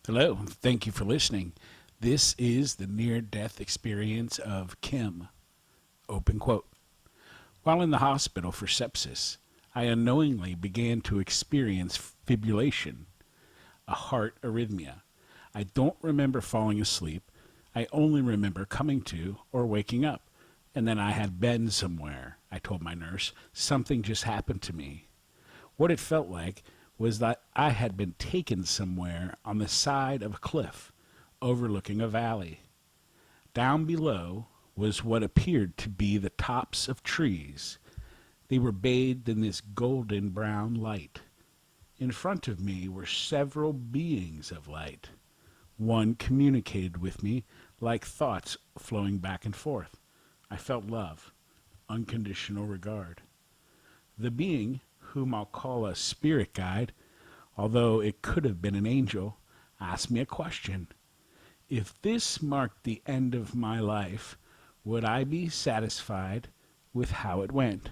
Hello, thank you for listening. This is the near death experience of Kim. Open quote. While in the hospital for sepsis, I unknowingly began to experience fibrillation, a heart arrhythmia. I don't remember falling asleep. I only remember coming to or waking up. And then I had been somewhere. I told my nurse, something just happened to me. What it felt like was that I had been taken somewhere on the side of a cliff overlooking a valley. Down below was what appeared to be the tops of trees. They were bathed in this golden brown light. In front of me were several beings of light. One communicated with me like thoughts flowing back and forth. I felt love, unconditional regard. The being, whom I'll call a spirit guide, although it could have been an angel, asked me a question. If this marked the end of my life, would I be satisfied with how it went?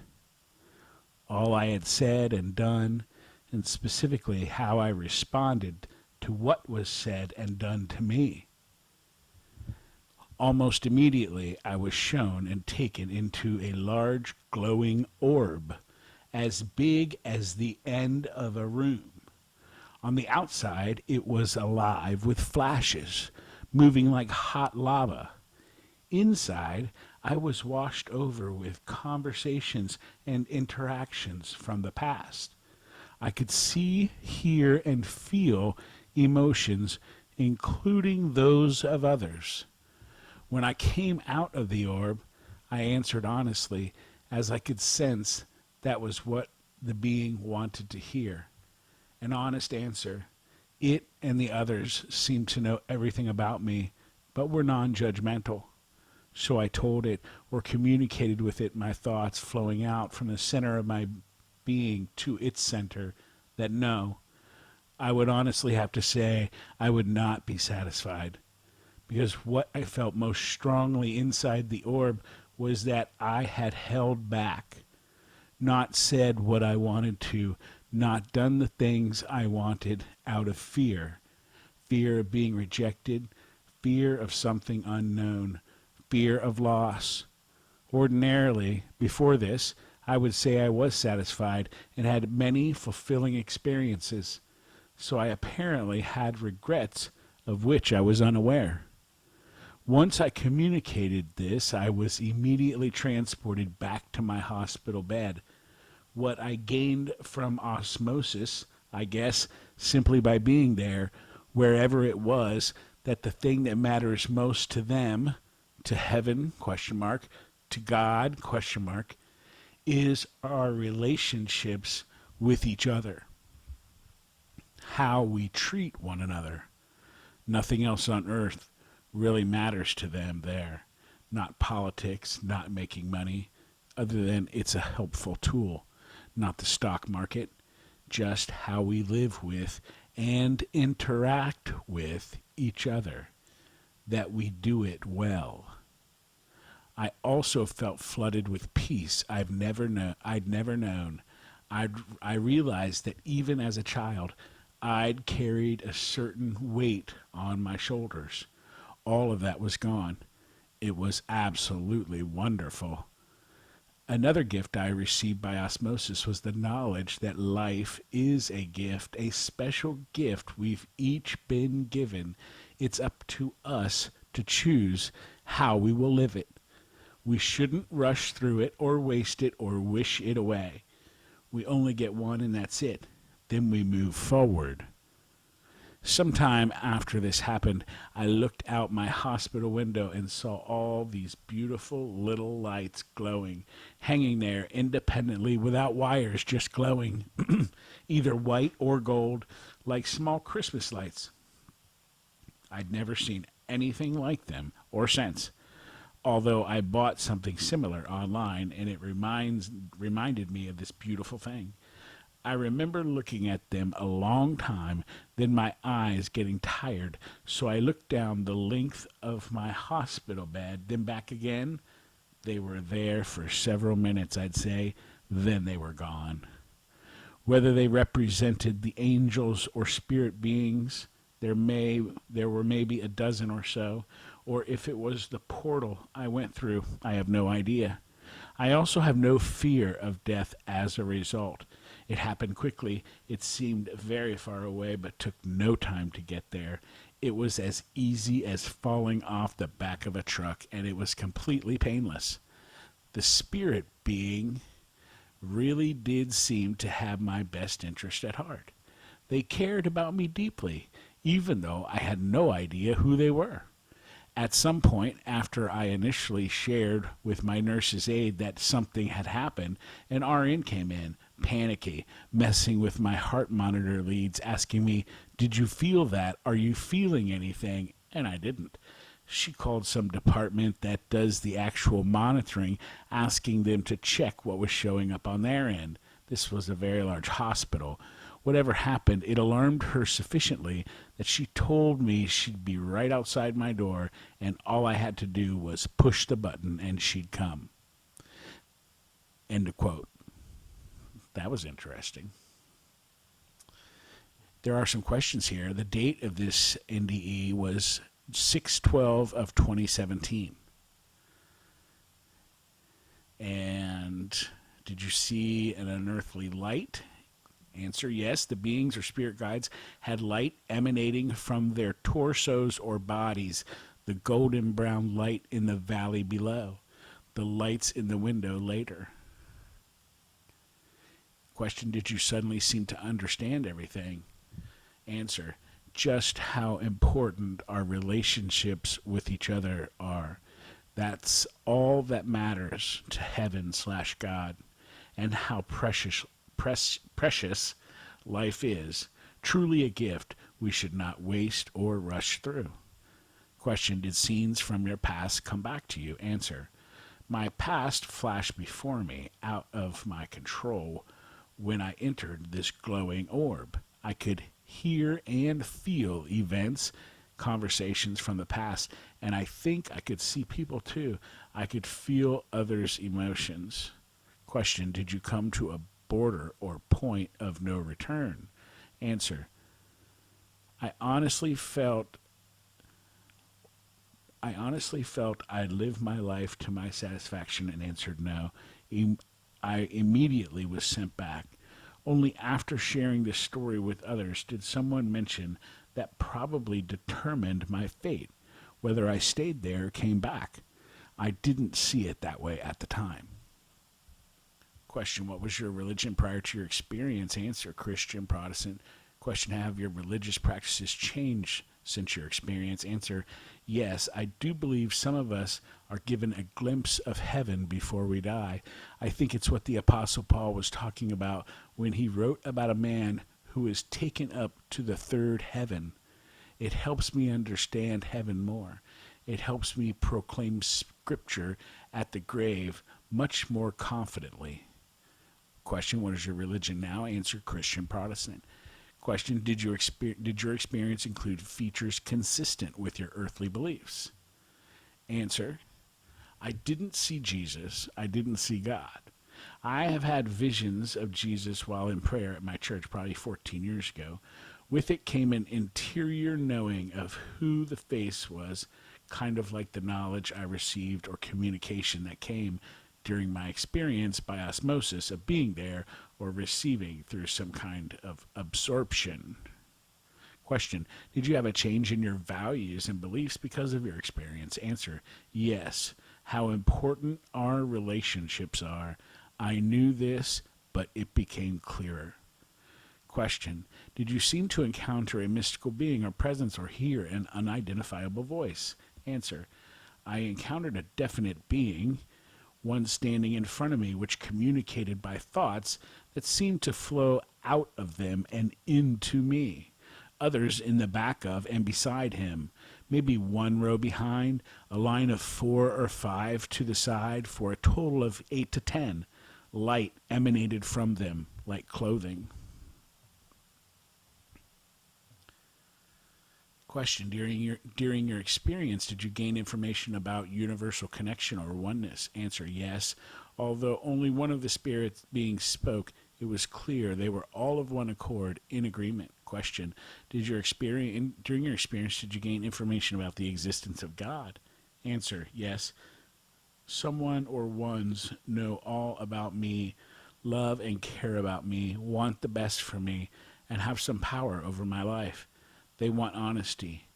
All I had said and done, and specifically how I responded to what was said and done to me. Almost immediately, I was shown and taken into a large glowing orb, as big as the end of a room. On the outside, it was alive with flashes, moving like hot lava. Inside, I was washed over with conversations and interactions from the past. I could see, hear, and feel emotions, including those of others. When I came out of the orb, I answered honestly, as I could sense that was what the being wanted to hear. An honest answer. It and the others seemed to know everything about me, but were non-judgmental. So I told it or communicated with it my thoughts flowing out from the center of my being to its center that no, I would honestly have to say I would not be satisfied. Because what I felt most strongly inside the orb was that I had held back, not said what I wanted to, not done the things I wanted out of fear. Fear of being rejected, fear of something unknown, fear of loss. Ordinarily, before this, I would say I was satisfied and had many fulfilling experiences, so I apparently had regrets of which I was unaware. Once I communicated this, I was immediately transported back to my hospital bed. What I gained from osmosis, I guess, simply by being there, wherever it was, that the thing that matters most to them, to heaven, question mark, to God, question mark, is our relationships with each other, how we treat one another. Nothing else on earth really matters to them there. Not politics, not making money, other than it's a helpful tool. Not the stock market, just how we live with and interact with each other, that we do it well. I also felt flooded with peace I'd never known. I realized that even as a child, I'd carried a certain weight on my shoulders. All of that was gone. It was absolutely wonderful. Another gift I received by osmosis was the knowledge that life is a gift, a special gift we've each been given. It's up to us to choose how we will live it. We shouldn't rush through it or waste it or wish it away. We only get one and that's it. Then we move forward. Sometime after this happened, I looked out my hospital window and saw all these beautiful little lights glowing, hanging there independently without wires, just glowing, either white or gold, like small Christmas lights. I'd never seen anything like them or since, although I bought something similar online and it reminded me of this beautiful thing. I remember looking at them a long time, then my eyes getting tired, so I looked down the length of my hospital bed, then back again. They were there for several minutes, I'd say, then they were gone. Whether they represented the angels or spirit beings, There were maybe a dozen or so, or if it was the portal I went through, I have no idea. I also have no fear of death as a result. It happened quickly. It seemed very far away, but took no time to get there. It was as easy as falling off the back of a truck, and it was completely painless. The spirit being really did seem to have my best interest at heart. They cared about me deeply, even though I had no idea who they were. At some point, after I initially shared with my nurse's aide that something had happened, an RN came in, panicky, messing with my heart monitor leads, asking me, "Did you feel that? Are you feeling anything?" And I didn't. She called some department that does the actual monitoring, asking them to check what was showing up on their end. This was a very large hospital. Whatever happened, it alarmed her sufficiently that she told me she'd be right outside my door, and all I had to do was push the button and she'd come. End of quote. That was interesting. There are some questions here. The date of this NDE was 6/12 of 2017. And did you see an unearthly light? Answer, yes. The beings or spirit guides had light emanating from their torsos or bodies, the golden brown light in the valley below, the lights in the window later. Question, did you suddenly seem to understand everything? Answer, just how important our relationships with each other are. That's all that matters to heaven/God, and how precious life is. Truly a gift we should not waste or rush through. Question, did scenes from your past come back to you? Answer, my past flashed before me out of my control when I entered this glowing orb. I could hear and feel events, conversations from the past, and I think I could see people too. I could feel others' emotions. Question, did you come to a border or point of no return? Answer, I honestly felt I'd lived my life to my satisfaction and answered no. I immediately was sent back. Only after sharing this story with others did someone mention that probably determined my fate, whether I stayed there or came back. I didn't see it that way at the time. Question, what was your religion prior to your experience? Answer, Christian, Protestant. Question, have your religious practices changed since your experience? Answer, yes, I do believe some of us are given a glimpse of heaven before we die. I think it's what the Apostle Paul was talking about when he wrote about a man who is taken up to the third heaven. It helps me understand heaven more. It helps me proclaim scripture at the grave much more confidently. Question, what is your religion now? Answer, Christian, Protestant. Question, did your experience include features consistent with your earthly beliefs? Answer, I didn't see Jesus. I didn't see God. I have had visions of Jesus while in prayer at my church probably 14 years ago. With it came an interior knowing of who the face was, kind of like the knowledge I received or communication that came during my experience by osmosis of being there or receiving through some kind of absorption. Question, did you have a change in your values and beliefs because of your experience? Answer, yes. How important our relationships are. I knew this, but it became clearer. Question, did you seem to encounter a mystical being or presence or hear an unidentifiable voice? Answer, I encountered a definite being, one standing in front of me, which communicated by thoughts that seemed to flow out of them and into me. Others in the back of and beside him, maybe one row behind, a line of 4 or 5 to the side, for a total of 8 to 10. Light emanated from them like clothing. Question, during your experience, did you gain information about universal connection or oneness? Answer, yes. Although only one of the spirits beings spoke, it was clear they were all of one accord, in agreement. Question: during your experience, did you gain information about the existence of God? Answer: yes. Someone or ones know all about me, love and care about me, want the best for me, and have some power over my life. They want honesty.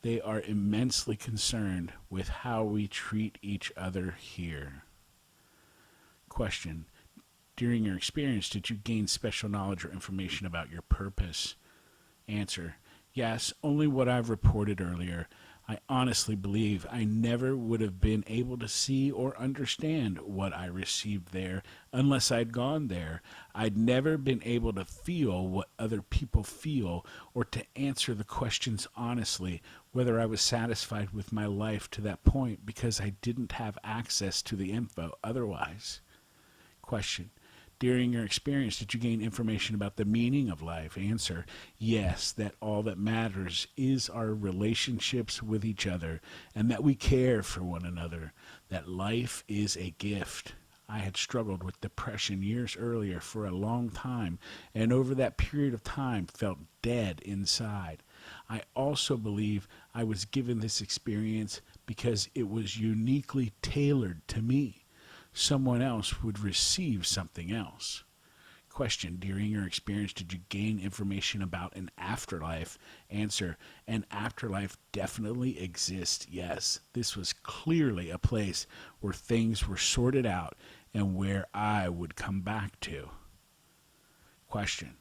They are immensely concerned with how we treat each other here. Question: during your experience, did you gain special knowledge or information about your purpose? Answer: yes, only what I've reported earlier. I honestly believe I never would have been able to see or understand what I received there unless I'd gone there. I'd never been able to feel what other people feel or to answer the questions honestly, whether I was satisfied with my life to that point because I didn't have access to the info otherwise. Question: during your experience, did you gain information about the meaning of life? Answer: yes, that all that matters is our relationships with each other and that we care for one another, that life is a gift. I had struggled with depression years earlier for a long time, and over that period of time felt dead inside. I also believe I was given this experience because it was uniquely tailored to me. Someone else would receive something else. Question: during your experience, did you gain information about an afterlife? Answer: an afterlife definitely exists, yes. This was clearly a place where things were sorted out and where I would come back to. Question: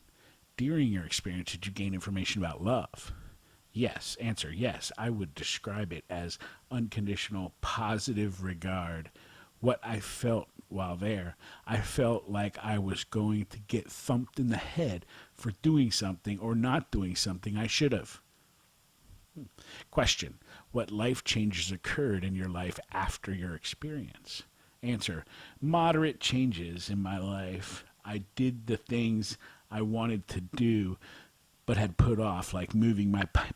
during your experience, did you gain information about love? Yes. Answer: yes. I would describe it as unconditional positive regard. What I felt while there, I felt like I was going to get thumped in the head for doing something or not doing something I should have. Question: what life changes occurred in your life after your experience? Answer: moderate changes in my life. I did the things I wanted to do but had put off, like moving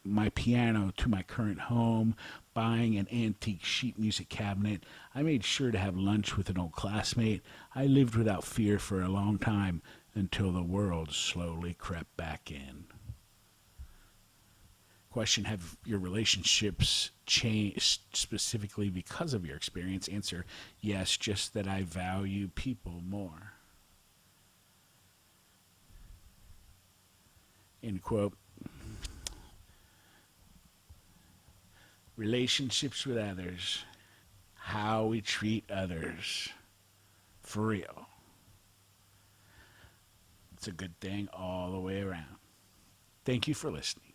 my piano to my current home, buying an antique sheet music cabinet. I made sure to have lunch with an old classmate. I lived without fear for a long time until the world slowly crept back in. Question: have your relationships changed specifically because of your experience? Answer: yes, just that I value people more. End quote. Relationships with others, how we treat others, for real. It's a good thing all the way around. Thank you for listening.